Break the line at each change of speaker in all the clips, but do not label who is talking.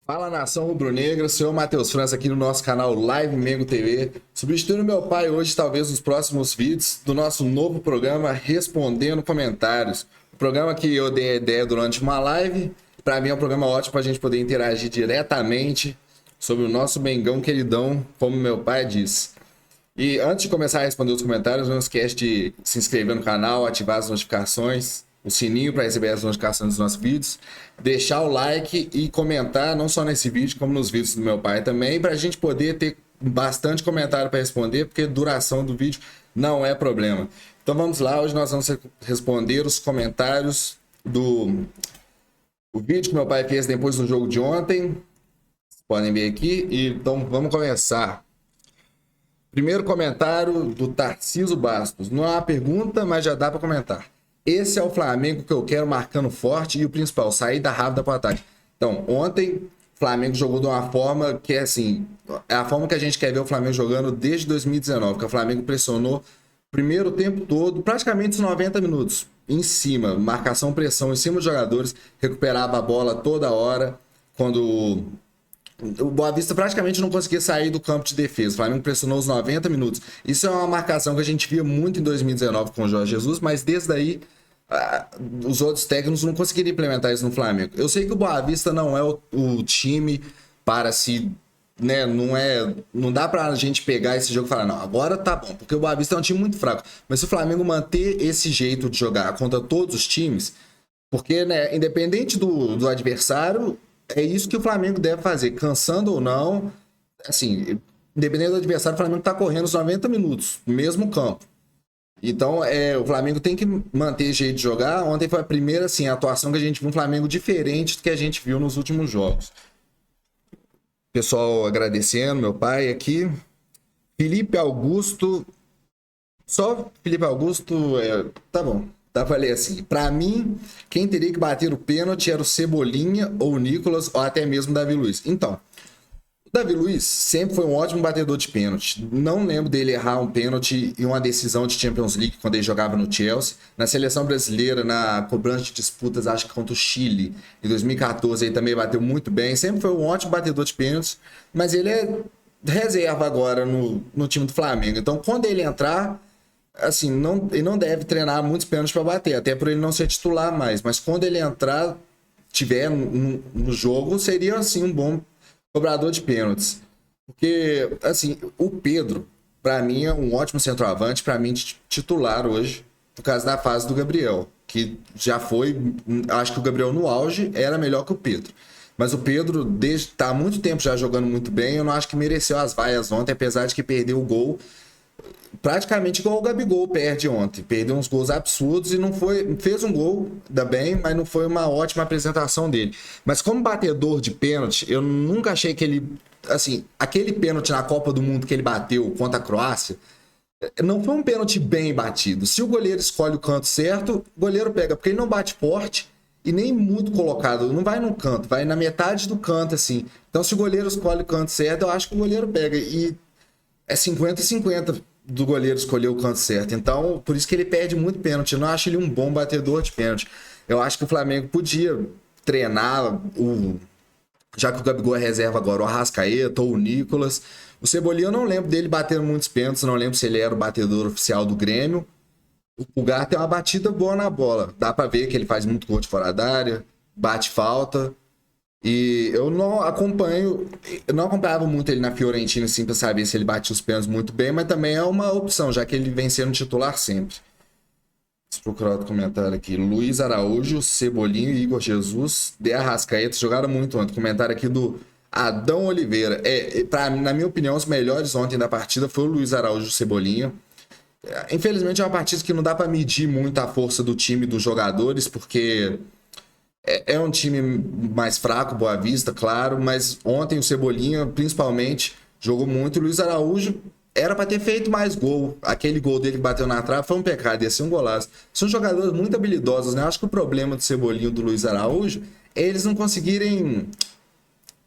Fala nação rubro-negra, sou eu, Matheus França, aqui no nosso canal Live Mengo TV, substituindo meu pai hoje, talvez nos próximos vídeos do nosso novo programa Respondendo Comentários. O programa que eu dei a ideia durante uma live, para mim é um programa ótimo para a gente poder interagir diretamente sobre o nosso Mengão queridão, como meu pai disse. E antes de começar a responder os comentários, não esquece de se inscrever no canal, ativar as notificações, o sininho para receber as notificações dos nossos vídeos, deixar o like e comentar, não só nesse vídeo, como nos vídeos do meu pai também, para a gente poder ter bastante comentário para responder, porque duração do vídeo não é problema. Então vamos lá, hoje nós vamos responder os comentários do o vídeo que meu pai fez depois do jogo de ontem. Vocês podem ver aqui, e então vamos começar. Primeiro comentário do Tarciso Bastos. Não é uma pergunta, mas já dá para comentar. Esse é o Flamengo que eu quero, marcando forte e o principal, saída rápida para o ataque. Então, ontem o Flamengo jogou de uma forma que é assim, é a forma que a gente quer ver o Flamengo jogando desde 2019, que o Flamengo pressionou o primeiro tempo todo, praticamente os 90 minutos, em cima, marcação, pressão em cima dos jogadores, recuperava a bola toda hora, quando o Boa Vista praticamente não conseguia sair do campo de defesa. O Flamengo pressionou os 90 minutos. Isso é uma marcação que a gente via muito em 2019 com o Jorge Jesus, mas desde aí os outros técnicos não conseguiram implementar isso no Flamengo. Eu sei que o Boa Vista não é o time para se... Né, não dá pra gente pegar esse jogo e falar, não, agora tá bom, porque o Boa Vista é um time muito fraco. Mas se o Flamengo manter esse jeito de jogar contra todos os times, porque, né, independente do adversário, é isso que o Flamengo deve fazer, cansando ou não, assim, independente do adversário, o Flamengo tá correndo os 90 minutos, no mesmo campo. Então, o Flamengo tem que manter jeito de jogar. Ontem foi a primeira, assim, atuação que a gente viu um Flamengo diferente do que a gente viu nos últimos jogos. Pessoal agradecendo, meu pai aqui. Felipe Augusto. Só Felipe Augusto, tá bom. Dá pra ler assim. Pra mim, quem teria que bater o pênalti era o Cebolinha ou o Nicolas ou até mesmo o Davi Luiz. Então, o Davi Luiz sempre foi um ótimo batedor de pênalti. Não lembro dele errar um pênalti em uma decisão de Champions League quando ele jogava no Chelsea. Na seleção brasileira, na cobrança de disputas, acho que contra o Chile, em 2014, ele também bateu muito bem. Sempre foi um ótimo batedor de pênaltis, mas ele é reserva agora no time do Flamengo. Então, quando ele entrar, assim, ele não deve treinar muitos pênaltis para bater, até por ele não ser titular mais. Mas quando ele entrar, tiver no jogo, seria assim um bom cobrador de pênaltis. Porque, assim, o Pedro, para mim, é um ótimo centroavante, para mim, titular hoje, por causa da fase do Gabriel, que já foi, acho que o Gabriel no auge era melhor que o Pedro. Mas o Pedro, desde tá há muito tempo já jogando muito bem, eu não acho que mereceu as vaias ontem, apesar de que perdeu o gol praticamente igual o Gabigol perde ontem. Perdeu uns gols absurdos e não foi. Fez um gol, ainda bem, mas não foi uma ótima apresentação dele. Mas como batedor de pênalti, eu nunca achei que ele. Assim, aquele pênalti na Copa do Mundo que ele bateu contra a Croácia, não foi um pênalti bem batido. Se o goleiro escolhe o canto certo, o goleiro pega, porque ele não bate forte e nem muito colocado. Não vai no canto, vai na metade do canto, assim. Então, se o goleiro escolhe o canto certo, eu acho que o goleiro pega. E é 50-50 do goleiro escolher o canto certo. Então, por isso que ele perde muito pênalti. Eu não acho ele um bom batedor de pênalti. Eu acho que o Flamengo podia treinar já que o Gabigol é reserva agora, o Arrascaeta ou o Nicolas. O Cebolinha eu não lembro dele batendo muitos pênaltis, não lembro se ele era o batedor oficial do Grêmio. O Pulgar tem uma batida boa na bola. Dá pra ver que ele faz muito gol de fora da área, bate falta. E eu não acompanhava muito ele na Fiorentina, assim, pra saber se ele batia os pênaltis muito bem, mas também é uma opção, já que ele vem sendo titular sempre. Deixa eu procurar outro comentário aqui. Luiz Araújo, Cebolinha e Igor Jesus de Arrascaeta jogaram muito ontem. Comentário aqui do Adão Oliveira. Na minha opinião, os melhores ontem da partida foi o Luiz Araújo e o Cebolinha. Infelizmente é uma partida que não dá pra medir muito a força do time, dos jogadores, porque é um time mais fraco, Boa Vista, claro, mas ontem o Cebolinha, principalmente, jogou muito. O Luiz Araújo era para ter feito mais gol. Aquele gol dele que bateu na trave foi um pecado, ia ser um golaço. São jogadores muito habilidosos, né? Eu acho que o problema do Cebolinha e do Luiz Araújo é eles não conseguirem,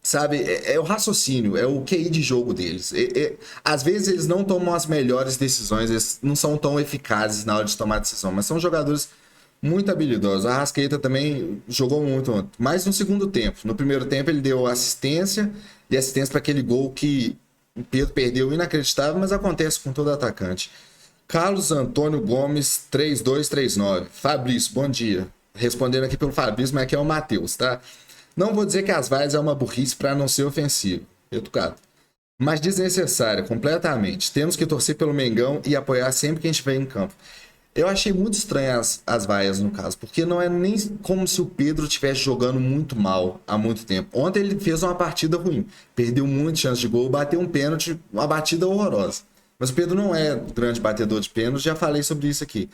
sabe, é o raciocínio, é o QI de jogo deles. Às vezes eles não tomam as melhores decisões, eles não são tão eficazes na hora de tomar decisão, mas são jogadores muito habilidosos. A Arrascaeta também jogou muito ontem, mais no segundo tempo. No primeiro tempo ele deu assistência e assistência para aquele gol que o Pedro perdeu inacreditável, mas acontece com todo atacante. Carlos Antônio Gomes, 3239. Fabrício, bom dia. Respondendo aqui pelo Fabrício, mas aqui é o Matheus, tá? Não vou dizer que as vaias é uma burrice para não ser ofensivo, educado, mas desnecessária, completamente. Temos que torcer pelo Mengão e apoiar sempre que a gente estiver em campo. Eu achei muito estranho as vaias no caso, porque não é nem como se o Pedro estivesse jogando muito mal há muito tempo. Ontem ele fez uma partida ruim, perdeu muitas chances de gol, bateu um pênalti, uma batida horrorosa. Mas o Pedro não é grande batedor de pênalti, já falei sobre isso aqui.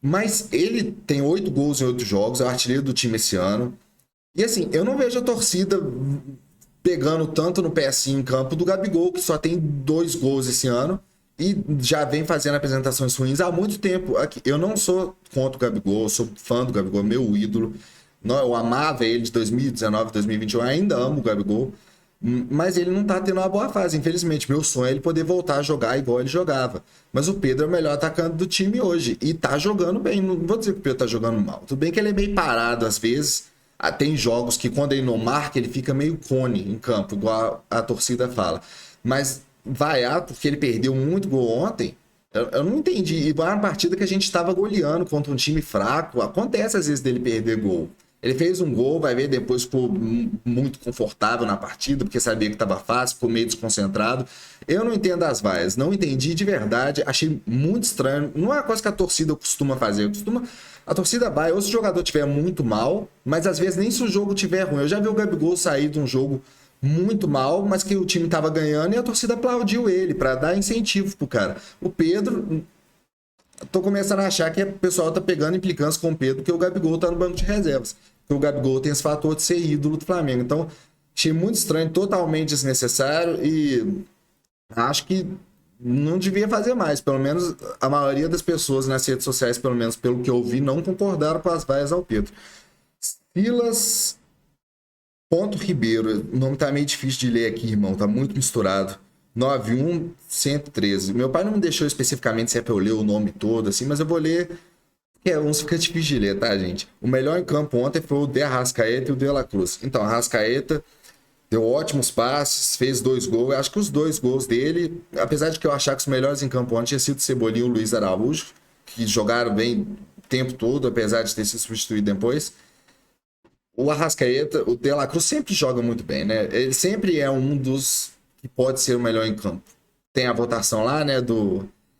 Mas ele tem 8 gols em 8 jogos, é o artilheiro do time esse ano. E assim, eu não vejo a torcida pegando tanto no PS em campo do Gabigol, que só tem 2 gols esse ano e já vem fazendo apresentações ruins há muito tempo. Eu não sou contra o Gabigol, eu sou fã do Gabigol, meu ídolo. Eu amava ele de 2019, 2021, ainda amo o Gabigol, mas ele não tá tendo uma boa fase, infelizmente. Meu sonho é ele poder voltar a jogar igual ele jogava. Mas o Pedro é o melhor atacante do time hoje e tá jogando bem. Não vou dizer que o Pedro tá jogando mal. Tudo bem que ele é meio parado às vezes. Tem jogos que quando ele não marca, ele fica meio cone em campo, igual a torcida fala. Mas vaiar porque ele perdeu muito gol ontem, eu não entendi. Igual na partida que a gente estava goleando contra um time fraco, acontece às vezes dele perder gol. Ele fez um gol, vai ver, depois ficou muito confortável na partida, porque sabia que estava fácil, ficou meio desconcentrado. Eu não entendo as vaias, não entendi de verdade, achei muito estranho. Não é uma coisa que a torcida costuma fazer. A torcida vai, ou se o jogador tiver muito mal, mas às vezes nem se o jogo tiver ruim. Eu já vi o Gabigol sair de um jogo muito mal, mas que o time estava ganhando e a torcida aplaudiu ele para dar incentivo pro cara. O Pedro, tô começando a achar que o pessoal tá pegando implicância com o Pedro, porque o Gabigol tá no banco de reservas. Porque o Gabigol tem esse fator de ser ídolo do Flamengo. Então, achei muito estranho, totalmente desnecessário e acho que não devia fazer mais. Pelo menos a maioria das pessoas nas redes sociais, pelo menos pelo que eu vi, não concordaram com as vaias ao Pedro. Silas Ponto Ribeiro, o nome tá meio difícil de ler aqui, irmão, tá muito misturado. 91113. Meu pai não me deixou especificamente se é pra eu ler o nome todo, assim, mas eu vou ler. Uns fica difícil de ler, tá, gente? O melhor em campo ontem foi o De Arrascaeta e o De La Cruz. Então, Arrascaeta deu ótimos passes, fez 2 gols. Eu acho que os 2 gols dele, apesar de que eu achar que os melhores em campo ontem tinha sido o Cebolinha e o Luiz Araújo, que jogaram bem o tempo todo, apesar de ter sido substituído depois. O Arrascaeta, o De La Cruz sempre joga muito bem, né? Ele sempre é um dos que pode ser o melhor em campo. Tem a votação lá, né,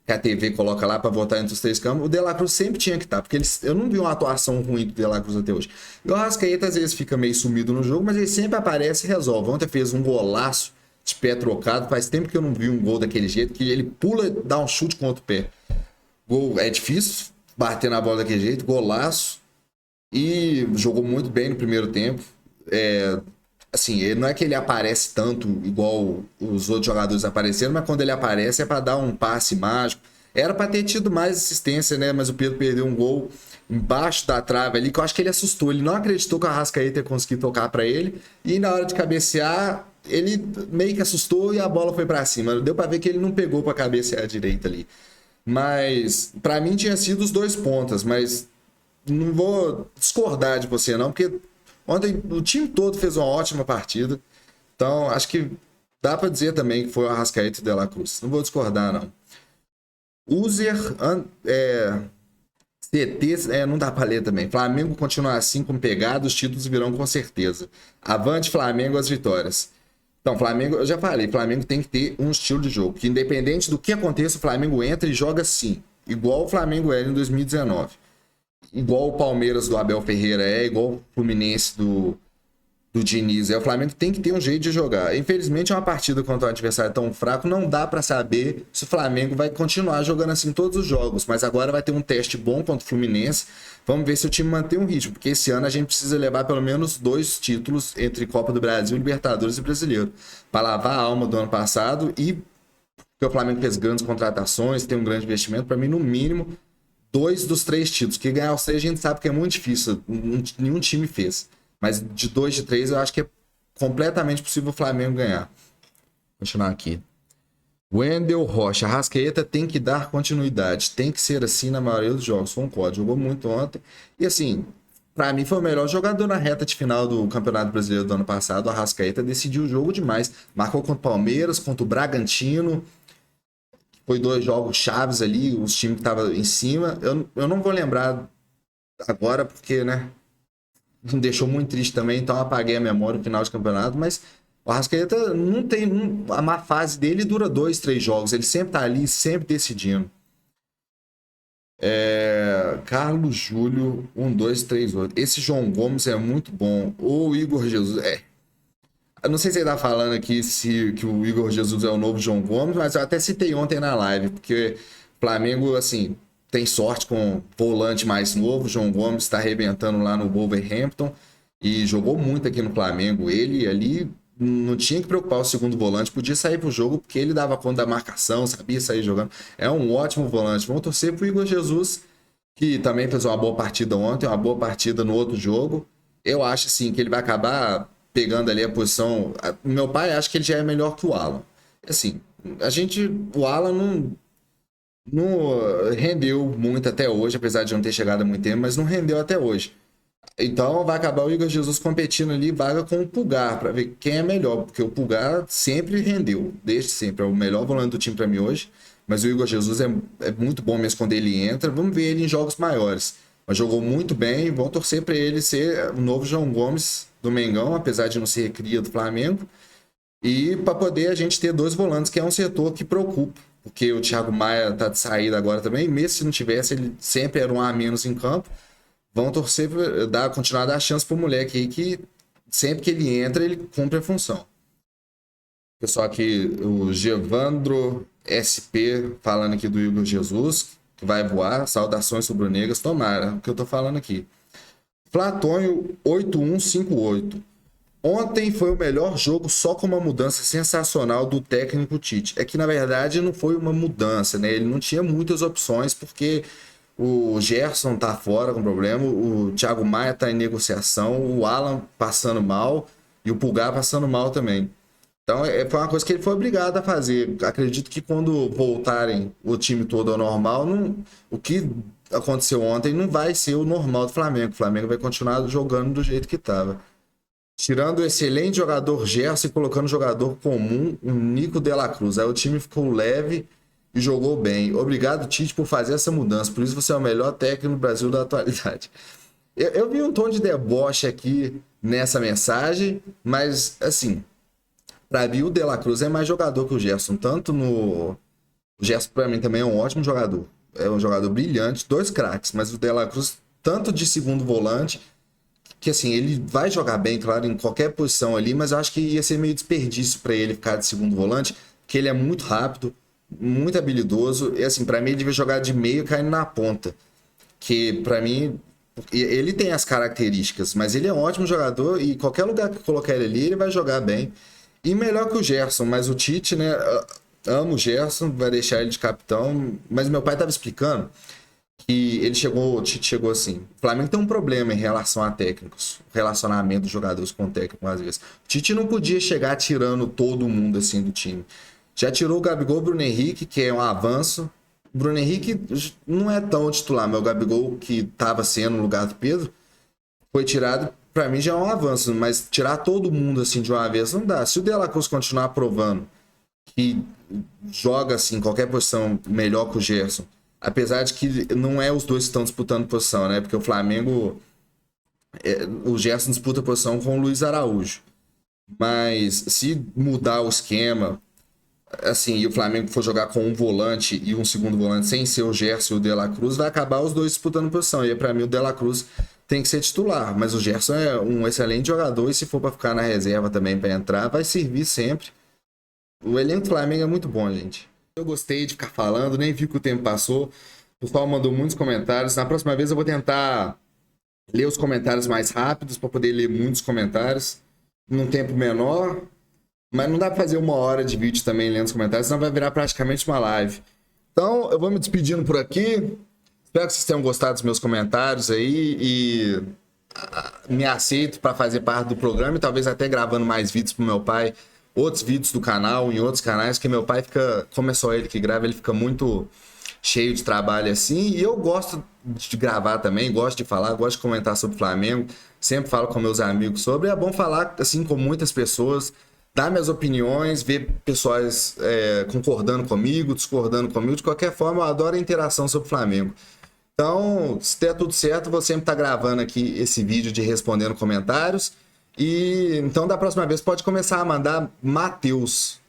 que a TV coloca lá para votar entre os 3 campos. O De La Cruz sempre tinha que estar, porque eu não vi uma atuação ruim do De La Cruz até hoje. E o Arrascaeta às vezes fica meio sumido no jogo, mas ele sempre aparece e resolve. Ontem fez um golaço de pé trocado, faz tempo que eu não vi um gol daquele jeito, que ele pula, dá um chute com outro pé. Gol é difícil bater na bola daquele jeito, golaço. E jogou muito bem no primeiro tempo. Assim, não é que ele aparece tanto igual os outros jogadores apareceram, mas quando ele aparece é para dar um passe mágico. Era para ter tido mais assistência, né? Mas o Pedro perdeu um gol embaixo da trave ali, que eu acho que ele assustou. Ele não acreditou que o Arrascaeta ia conseguir tocar para ele. E na hora de cabecear, ele meio que assustou e a bola foi para cima. Deu para ver que ele não pegou para cabecear a direita ali. Mas para mim tinha sido os 2 pontas, mas não vou discordar de você não, porque ontem o time todo fez uma ótima partida. Então, acho que dá para dizer também que foi o Arrascaeta e o De La Cruz. Não vou discordar, não. User CT, não dá para ler também. Flamengo continua assim com pegada, os títulos virão com certeza. Avante Flamengo, as vitórias. Então, Flamengo, eu já falei, Flamengo tem que ter um estilo de jogo, que independente do que aconteça, o Flamengo entra e joga assim, igual o Flamengo era em 2019. Igual o Palmeiras do Abel Ferreira igual o Fluminense do Diniz. O Flamengo tem que ter um jeito de jogar. Infelizmente, é uma partida contra um adversário tão fraco, não dá para saber se o Flamengo vai continuar jogando assim todos os jogos. Mas agora vai ter um teste bom contra o Fluminense. Vamos ver se o time mantém um ritmo, porque esse ano a gente precisa levar pelo menos 2 títulos entre Copa do Brasil, Libertadores e Brasileiro, para lavar a alma do ano passado e porque o Flamengo fez grandes contratações, tem um grande investimento. Para mim, no mínimo 2 dos 3 títulos. Que ganhar os 3 a gente sabe que é muito difícil. Nenhum time fez. Mas de 2 de 3 eu acho que é completamente possível o Flamengo ganhar. Vou continuar aqui. Wendel Rocha, Arrascaeta tem que dar continuidade, tem que ser assim na maioria dos jogos, concordo, jogou muito ontem. E assim, pra mim foi o melhor jogador na reta de final do Campeonato Brasileiro do ano passado, o Arrascaeta decidiu o jogo demais, marcou contra o Palmeiras, contra o Bragantino, foi 2 jogos chaves ali, os times que estavam em cima, eu não vou lembrar agora porque, né, me deixou muito triste também, então apaguei a memória no final de campeonato, mas o Arrascaeta não tem. A má fase dele dura 2, 3 jogos. Ele sempre tá ali, sempre decidindo. Carlos Júlio, 1238. Esse João Gomes é muito bom. O Igor Jesus. Eu não sei se ele tá falando aqui que o Igor Jesus é o novo João Gomes, mas eu até citei ontem na live, porque o Flamengo, assim, tem sorte com o volante mais novo. O João Gomes está arrebentando lá no Wolverhampton e jogou muito aqui no Flamengo. Ele ali não tinha que preocupar o segundo volante, podia sair pro jogo porque ele dava conta da marcação, sabia sair jogando. É um ótimo volante. Vamos torcer pro Igor Jesus, que também fez uma boa partida ontem, uma boa partida no outro jogo. Eu acho assim que ele vai acabar pegando ali a posição. Meu pai acha que ele já é melhor que o Alan. Assim, o Alan não rendeu muito até hoje, apesar de não ter chegado há muito tempo, mas não rendeu até hoje. Então vai acabar o Igor Jesus competindo ali, vaga com o Pulgar, para ver quem é melhor, porque o Pulgar sempre rendeu, desde sempre, é o melhor volante do time para mim hoje, mas o Igor Jesus é muito bom mesmo quando ele entra, vamos ver ele em jogos maiores, mas jogou muito bem, vamos torcer para ele ser o novo João Gomes do Mengão, apesar de não ser cria do Flamengo, e para poder a gente ter 2 volantes, que é um setor que preocupa, porque o Thiago Maia tá de saída agora também, mesmo se não tivesse, ele sempre era um a menos em campo. Vão torcer para continuar a dar chance pro moleque aí, que sempre que ele entra, ele cumpre a função. Pessoal aqui, o Gevandro SP, falando aqui do Igor Jesus, que vai voar. Saudações rubro-negras, tomara, o que eu tô falando aqui. Platonho 8158. Ontem foi o melhor jogo só com uma mudança sensacional do técnico Tite. É que, na verdade, não foi uma mudança, né? Ele não tinha muitas opções, porque o Gerson tá fora com problema, o Thiago Maia tá em negociação, o Alan passando mal e o Pulgar passando mal também. Então, foi uma coisa que ele foi obrigado a fazer. Acredito que quando voltarem o time todo ao normal, o que aconteceu ontem não vai ser o normal do Flamengo. O Flamengo vai continuar jogando do jeito que estava. Tirando o excelente jogador Gerson e colocando um jogador comum, o Nico de la Cruz. Aí o time ficou leve e jogou bem. Obrigado, Tite, por fazer essa mudança. Por isso você é o melhor técnico no Brasil da atualidade. Eu vi um tom de deboche aqui nessa mensagem, mas, assim, para mim o De La Cruz é mais jogador que o Gerson. O Gerson, para mim, também é um ótimo jogador. É um jogador brilhante, 2 craques, mas o De La Cruz, tanto de segundo volante, que assim, ele vai jogar bem, claro, em qualquer posição ali, mas eu acho que ia ser meio desperdício para ele ficar de segundo volante, porque ele é muito rápido, muito habilidoso, e assim, para mim ele devia jogar de meio caindo na ponta, que para mim ele tem as características, mas ele é um ótimo jogador e qualquer lugar que colocar ele ali, ele vai jogar bem. E melhor que o Gerson, mas o Tite, né, ama o Gerson, vai deixar ele de capitão, mas meu pai tava explicando que o Tite chegou assim, o Flamengo tem um problema em relação a técnicos, relacionamento dos jogadores com o técnico às vezes. O Tite não podia chegar tirando todo mundo assim do time. Já tirou o Gabigol, Bruno Henrique, que é um avanço. O Bruno Henrique não é tão titular, mas o Gabigol, que estava sendo no lugar do Pedro, foi tirado, para mim já é um avanço, mas tirar todo mundo assim de uma vez não dá. Se o De La Cruz continuar provando que joga assim qualquer posição melhor que o Gerson, apesar de que não é os dois que estão disputando posição, né? Porque o Flamengo, o Gerson disputa posição com o Luiz Araújo. Mas se mudar o esquema, assim, e o Flamengo for jogar com um volante e um segundo volante sem ser o Gerson e o De La Cruz, vai acabar os dois disputando posição. E para mim o De La Cruz tem que ser titular, mas o Gerson é um excelente jogador e se for para ficar na reserva também para entrar, vai servir sempre. O elenco do Flamengo é muito bom, gente. Eu gostei de ficar falando, nem vi que o tempo passou. O pessoal mandou muitos comentários. Na próxima vez eu vou tentar ler os comentários mais rápidos para poder ler muitos comentários num tempo menor. Mas não dá para fazer 1 hora de vídeo também lendo os comentários, senão vai virar praticamente uma live. Então, eu vou me despedindo por aqui. Espero que vocês tenham gostado dos meus comentários aí e me aceito para fazer parte do programa e talvez até gravando mais vídeos pro meu pai outros vídeos do canal, em outros canais, que meu pai fica, como é só ele que grava, ele fica muito cheio de trabalho assim, e eu gosto de gravar também, gosto de falar, gosto de comentar sobre o Flamengo, sempre falo com meus amigos sobre, é bom falar assim com muitas pessoas, dar minhas opiniões, ver pessoas concordando comigo, discordando comigo, de qualquer forma eu adoro a interação sobre o Flamengo. Então, se der tudo certo, vou sempre estar gravando aqui esse vídeo de respondendo comentários. E então, da próxima vez, pode começar a mandar Matheus.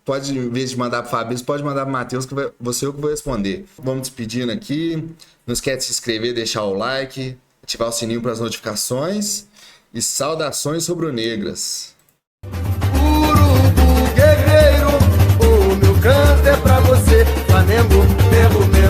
Pode, em vez de mandar para o Fabrício, pode mandar para o Matheus, que você eu que vou responder. Vamos despedindo aqui. Não esquece de se inscrever, deixar o like, ativar o sininho para as notificações. E saudações rubro-negras.
Urubu guerreiro, o meu canto é pra você, Flamengo, pelo meu.